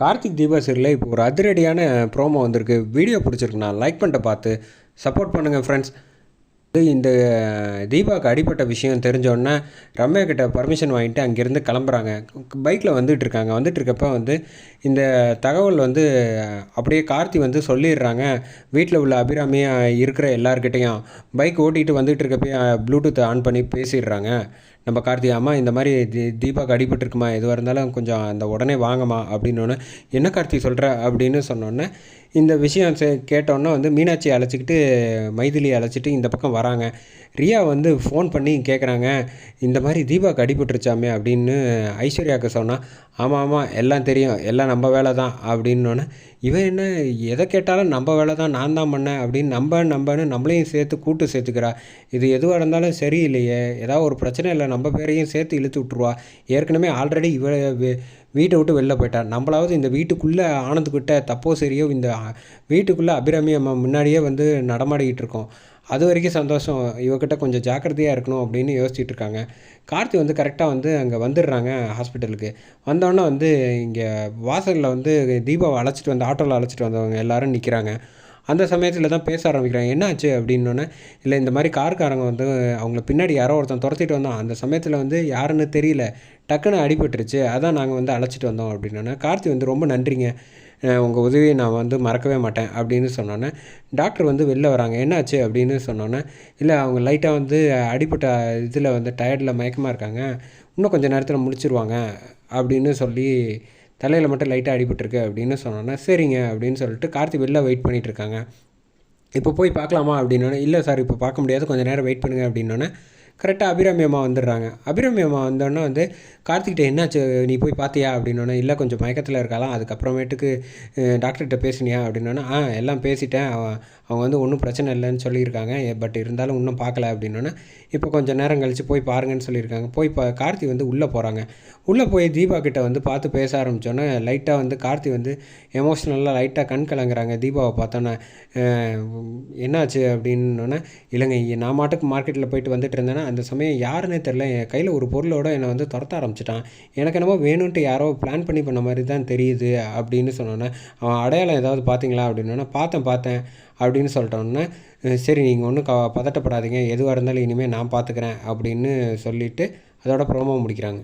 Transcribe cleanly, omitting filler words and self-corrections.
கார்த்திக் தீபா சீரியலில் இப்போ ஒரு அதிரடியான ப்ரோமோ வந்திருக்கு. வீடியோ பிடிச்சிருக்குண்ணா லைக் பண்ணிட்டு பார்த்து சப்போர்ட் பண்ணுங்கள் ஃப்ரெண்ட்ஸ். இந்த தீபாவுக்கு அடிப்பட்ட விஷயம் தெரிஞ்சோடனே ரம்யா கிட்ட பர்மிஷன் வாங்கிட்டு அங்கேருந்து கிளம்புறாங்க. பைக்கில் வந்துட்டுருக்காங்க. வந்துட்டுருக்கப்ப இந்த தகவல் அப்படியே கார்த்தி சொல்லிடுறாங்க. வீட்டில் உள்ள அபிராமியாக இருக்கிற எல்லாருக்கிட்டையும் பைக் ஓட்டிகிட்டு வந்துட்டு இருக்கப்போ ப்ளூடூத் ஆன் பண்ணி பேசிடுறாங்க. நம்ம கார்த்தி, அம்மா இந்த மாதிரி தீபாவுக்கு அடிபட்டுருக்குமா, எதுவாக இருந்தாலும் கொஞ்சம் அந்த உடனே வாங்கம்மா அப்படின்னோடனே, என்ன கார்த்தி சொல்கிற அப்படின்னு சொன்னோன்னே, இந்த விஷயம் கேட்டோன்னே மீனாட்சியை அழைச்சிக்கிட்டு மைதிலியை அழைச்சிட்டு இந்த பக்கம் வராங்க. ரியா ஃபோன் பண்ணி கேட்குறாங்க, இந்த மாதிரி தீபாவுக்கு அடிபட்டுருச்சாமே அப்படின்னு ஐஸ்வர்யாவுக்கு சொன்னால், ஆமாம் ஆமாம் எல்லாம் தெரியும், எல்லாம் நம்ம வேலை தான் அப்படின்னோடனே, இவன் என்ன எதை கேட்டாலும் நம்ம வேலை தான், நான் தான் பண்ணேன் அப்படின்னு நம்பன்னு நம்மளையும் சேர்த்து கூட்டு சேர்த்துக்கிறா. இது எதுவாக இருந்தாலும் சரியில்லையே, ஏதாவது ஒரு பிரச்சனை இல்லை நம்ம பேரையும் சேர்த்து இழுத்து விட்ருவா. ஏற்கனவே ஆல்ரெடி வீட்டை விட்டு வெளில போயிட்டா. நம்மளாவது இந்த வீட்டுக்குள்ளே ஆனந்துக்கிட்ட தப்போ சரியோ இந்த வீட்டுக்குள்ளே அபிராமி அம்மா முன்னாடியே நடமாடிக்கிட்டு இருக்கோம். அது வரைக்கும் சந்தோஷம், இவக்கிட்ட கொஞ்சம் ஜாக்கிரதையாக இருக்கணும் அப்படின்னு யோசிச்சுட்டு இருக்காங்க. கார்த்தி கரெக்டாக அங்கே வந்துடுறாங்க ஹாஸ்பிட்டலுக்கு. வந்தோடனே இங்கே வாசலில் தீபாவை அழைச்சிட்டு ஆட்டோவில் அழைச்சிட்டு வந்தவங்க எல்லோரும் நிற்கிறாங்க. அந்த சமயத்தில் தான் பேச ஆரம்பிக்கிறாங்க. என்ன ஆச்சு அப்படின்னோடனே, இல்லை இந்த மாதிரி காருக்காரங்க அவங்கள பின்னாடி யாரோ ஒருத்தன் துரத்திட்டு வந்தோம். அந்த சமயத்தில் யாருன்னு தெரியல, டக்குன்னு அடிபட்டுருச்சு, அதான் நாங்கள் அழைச்சிட்டு வந்தோம் அப்படின்னோடனே, கார்த்தி ரொம்ப நன்றிங்க, உங்கள் உதவியை நான் மறக்கவே மாட்டேன் அப்படின்னு சொன்னோன்னே, டாக்டர் வெளில வராங்க. என்னாச்சு அப்படின்னு சொன்னோன்னே, இல்லை அவங்க லைட்டாக அடிப்பட்ட இதில் டயர்டில் மயக்கமாக இருக்காங்க, இன்னும் கொஞ்சம் நேரத்தில் முடிச்சிருவாங்க அப்படின்னு சொல்லி, தலையில் மட்டும் லைட்டாக அடிபட்டுருக்கு அப்படின்னு சொன்னோன்னே, சரிங்க அப்படின்னு சொல்லிட்டு கார்த்தி வெளில வெயிட் பண்ணிகிட்ருக்காங்க. இப்போ போய் பார்க்கலாமா அப்படின்னோடனே, இல்லை சார் இப்போ பார்க்க முடியாது, கொஞ்சம் நேரம் வெயிட் பண்ணுங்கள் அப்படின்னோடனே, கரெக்டாக அபிராமி அம்மா வந்துடுறாங்க. அபிராமி அம்மா வந்தோடனே கார்த்திகிட்ட என்னாச்சு, நீ போய் பார்த்தியா அப்படின்னோடனே, இல்லை கொஞ்சம் மயக்கத்தில் இருக்கலாம், அதுக்கப்புறமேட்டுக்கு டாக்டர்கிட்ட பேசினியா அப்படின்னோடனே, எல்லாம் பேசிட்டேன், அவங்க ஒன்றும் பிரச்சனை இல்லைன்னு சொல்லியிருக்காங்க, பட் இருந்தாலும் இன்னும் பார்க்கல அப்படின்னோடனே, இப்போ கொஞ்சம் நேரம் கழித்து போய் பாருங்கன்னு சொல்லியிருக்காங்க. போய் கார்த்தி உள்ளே போகிறாங்க. உள்ளே போய் தீபா கிட்ட பார்த்து பேச ஆரம்பித்தோன்னே லைட்டாக கார்த்தி எமோஷ்னலாக லைட்டாக கண் கலங்குறாங்க. தீபாவை பார்த்தோன்னே, என்னாச்சு அப்படின்னோடனே, இல்லைங்க நான் மாட்டுக்கு மார்க்கெட்டில் போயிட்டு வந்துட்டு இருந்தேன்னா அந்த சமயம் யாருன்னே தெரில, என் கையில் ஒரு பொருளோடு என்னை துரத்த ஆரம்பிச்சிட்டான், எனக்கு என்னமோ வேணும்ன்ட்டு யாரோ பிளான் பண்ணி பண்ண மாதிரி தான் தெரியுது அப்படின்னு சொன்னோன்னே, அவன் அடையாளம் ஏதாவது பார்த்தீங்களா அப்படின்னோடனே, பார்த்தேன் அப்படின்னு சொல்லிட்டோன்னே, சரி நீங்கள் ஒன்றும் பதட்டப்படாதீங்க, எதுவாக இருந்தாலும் இனிமேல் நான் பார்த்துக்கிறேன் அப்படின்னு சொல்லிவிட்டு அதோட ப்ரோமோ முடிக்கிறாங்க.